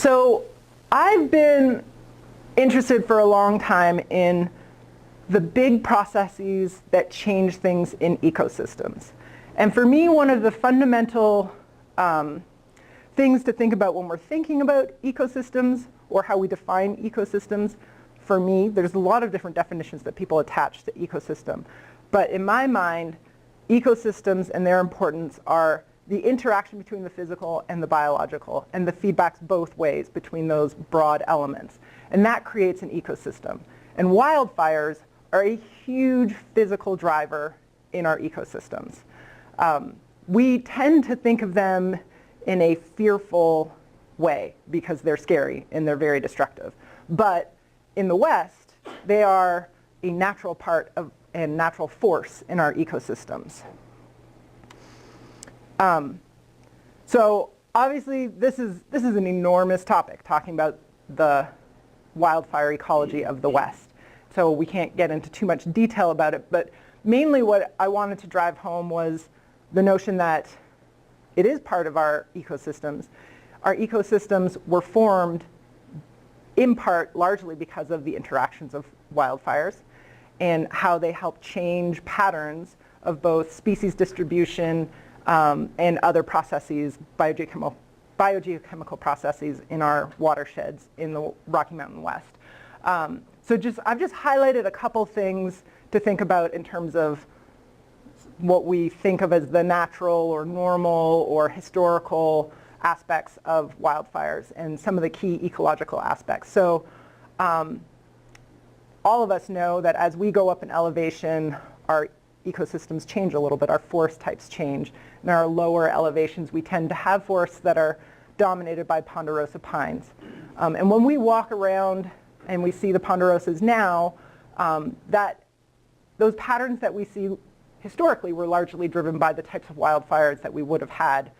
So I've been interested for a long time in the big processes that change things in ecosystems. And for me, one of the fundamental things to think about when we're thinking about ecosystems or how we define ecosystems, for me, there's a lot of different definitions that people attach to ecosystem. But in my mind, ecosystems and their importance are the interaction between the physical and the biological, and the feedbacks both ways between those broad elements. And that creates an ecosystem. And wildfires are a huge physical driver in our ecosystems. We tend to think of them in a fearful way because they're scary and they're very destructive. But in the West, they are a natural part of and natural force in our ecosystems. So obviously this is an enormous topic, talking about the wildfire ecology of the West. So we can't get into too much detail about it, but mainly what I wanted to drive home was the notion that it is part of our ecosystems. Our ecosystems were formed in part largely because of the interactions of wildfires and how they help change patterns of both species distribution and other processes, biogeochemical processes in our watersheds in the Rocky Mountain West. So I've just highlighted a couple things to think about in terms of what we think of as the natural or normal or historical aspects of wildfires and some of the key ecological aspects. So all of us know that as we go up in elevation, our ecosystems change a little bit, our forest types change. In our lower elevations, we tend to have forests that are dominated by ponderosa pines. And when we walk around and we see the ponderosas now, those patterns that we see historically were largely driven by the types of wildfires that we would have had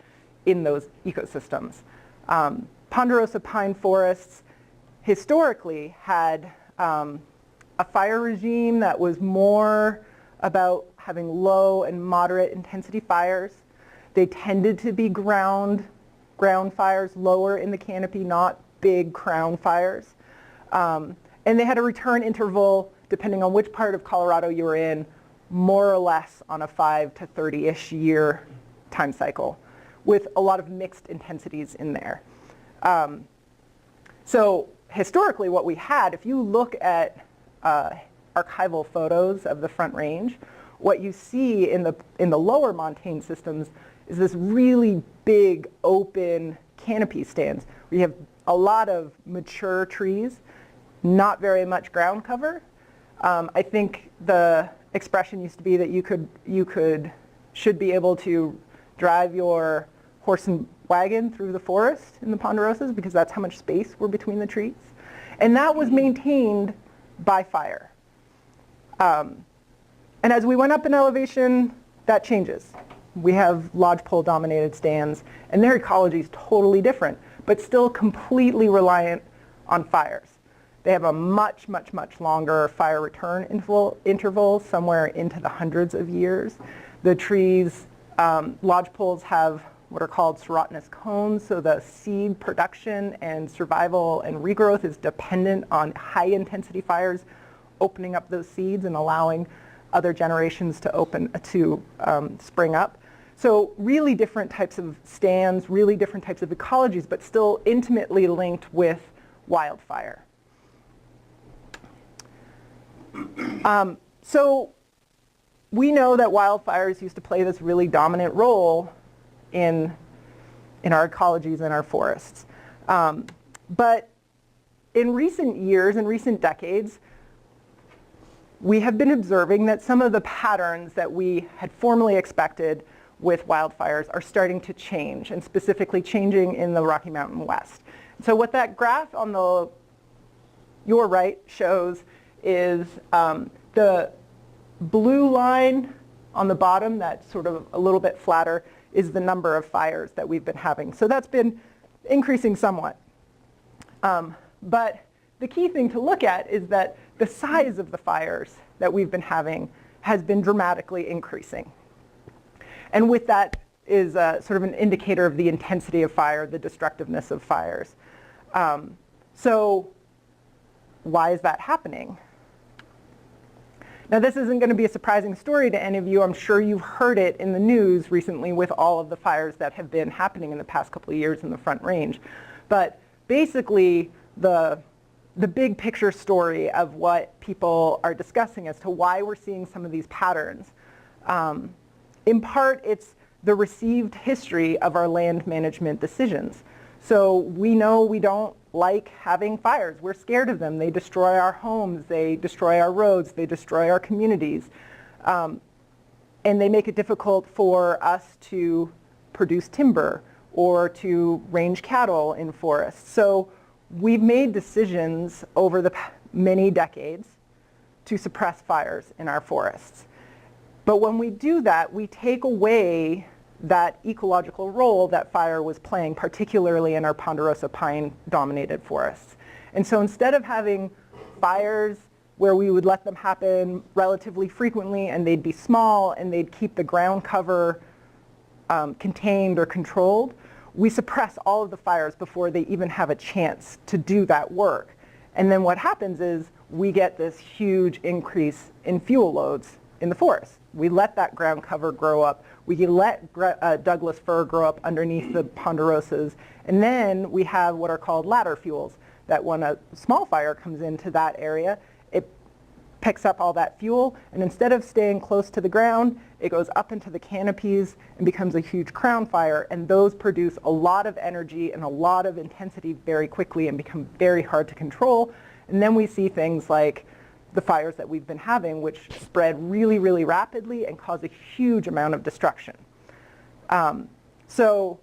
in those ecosystems. Ponderosa pine forests historically had a fire regime that was more about having low and moderate intensity fires. They tended to be ground fires, lower in the canopy, not big crown fires. And they had a return interval, depending on which part of Colorado you were in, more or less on a 5 to 30-ish year time cycle, with a lot of mixed intensities in there. So historically what we had, if you look at archival photos of the Front Range, what you see in the lower montane systems is this really big open canopy stands. We have a lot of mature trees, not very much ground cover. I think the expression used to be that you should be able to drive your horse and wagon through the forest in the ponderosas because that's how much space were between the trees. And that was maintained by fire. And as we went up in elevation, that changes. We have lodgepole dominated stands, and their ecology is totally different, but still completely reliant on fires. They have a much, much, much longer fire return interval, somewhere into the hundreds of years. The trees, lodgepoles have what are called serotinous cones, so the seed production and survival and regrowth is dependent on high intensity fires opening up those seeds and allowing other generations to spring up. So really different types of stands, really different types of ecologies, but still intimately linked with wildfire. So we know that wildfires used to play this really dominant role in our ecologies and our forests. But in recent years, in recent decades, we have been observing that some of the patterns that we had formerly expected with wildfires are starting to change, and specifically changing in the Rocky Mountain West. So what that graph on your right shows is the blue line on the bottom, that's sort of a little bit flatter, is the number of fires that we've been having. So that's been increasing somewhat. But the key thing to look at is that the size of the fires that we've been having has been dramatically increasing. And with that is sort of an indicator of the intensity of fire, the destructiveness of fires. So why is that happening? Now, this isn't going to be a surprising story to any of you. I'm sure you've heard it in the news recently with all of the fires that have been happening in the past couple of years in the Front Range. But basically, the big picture story of what people are discussing as to why we're seeing some of these patterns. In part, it's the received history of our land management decisions. So we know we don't like having fires. We're scared of them. They destroy our homes. They destroy our roads. They destroy our communities. And they make it difficult for us to produce timber or to range cattle in forests. So we've made decisions over the many decades to suppress fires in our forests. But when we do that, we take away that ecological role that fire was playing, particularly in our ponderosa pine-dominated forests. And so instead of having fires where we would let them happen relatively frequently and they'd be small and they'd keep the ground cover contained or controlled, we suppress all of the fires before they even have a chance to do that work. And then what happens is we get this huge increase in fuel loads in the forest. We let that ground cover grow up. We let Douglas fir grow up underneath the ponderosas. And then we have what are called ladder fuels, that when a small fire comes into that area, it picks up all that fuel, and instead of staying close to the ground, it goes up into the canopies and becomes a huge crown fire, and those produce a lot of energy and a lot of intensity very quickly and become very hard to control. And then we see things like the fires that we've been having, which spread really, really rapidly and cause a huge amount of destruction. So,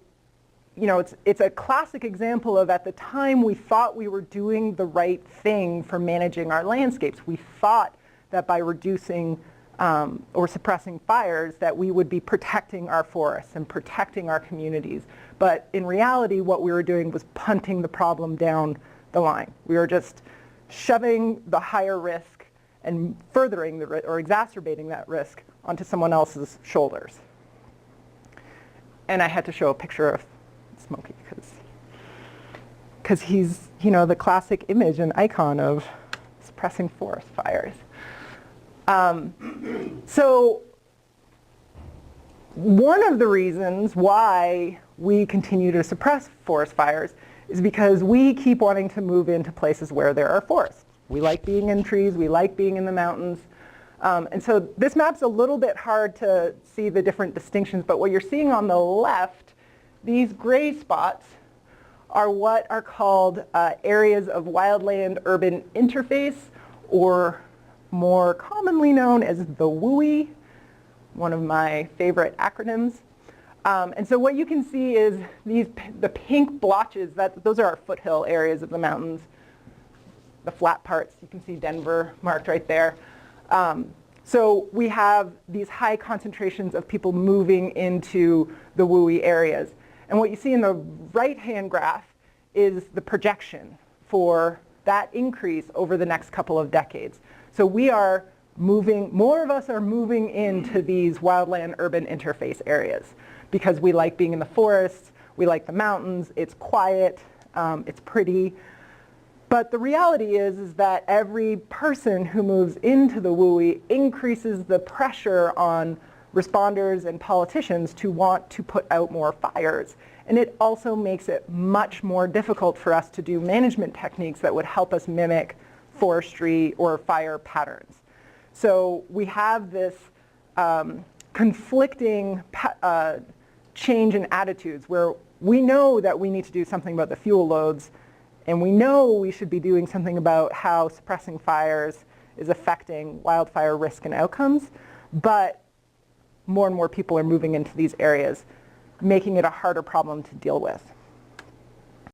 you know, it's a classic example of, at the time, we thought we were doing the right thing for managing our landscapes. We thought that by reducing or suppressing fires that we would be protecting our forests and protecting our communities. But in reality, what we were doing was punting the problem down the line. We were just shoving the higher risk and furthering the or exacerbating that risk onto someone else's shoulders. And I had to show a picture of Smokey because he's, you know, the classic image and icon of suppressing forest fires. So one of the reasons why we continue to suppress forest fires is because we keep wanting to move into places where there are forests. We like being in trees, we like being in the mountains. And so this map's a little bit hard to see the different distinctions, but what you're seeing on the left, these gray spots are what are called areas of wildland-urban interface, or more commonly known as the WUI, one of my favorite acronyms. And so what you can see is the pink blotches, those are our foothill areas of the mountains. The flat parts, you can see Denver marked right there. So we have these high concentrations of people moving into the WUI areas. And what you see in the right-hand graph is the projection for that increase over the next couple of decades. So we are moving, more of us are moving into these wildland-urban interface areas because we like being in the forests, we like the mountains, it's quiet, it's pretty. But the reality is that every person who moves into the WUI increases the pressure on responders and politicians to want to put out more fires. And it also makes it much more difficult for us to do management techniques that would help us mimic forestry or fire patterns. So we have this conflicting change in attitudes where we know that we need to do something about the fuel loads, and we know we should be doing something about how suppressing fires is affecting wildfire risk and outcomes, but more and more people are moving into these areas, making it a harder problem to deal with.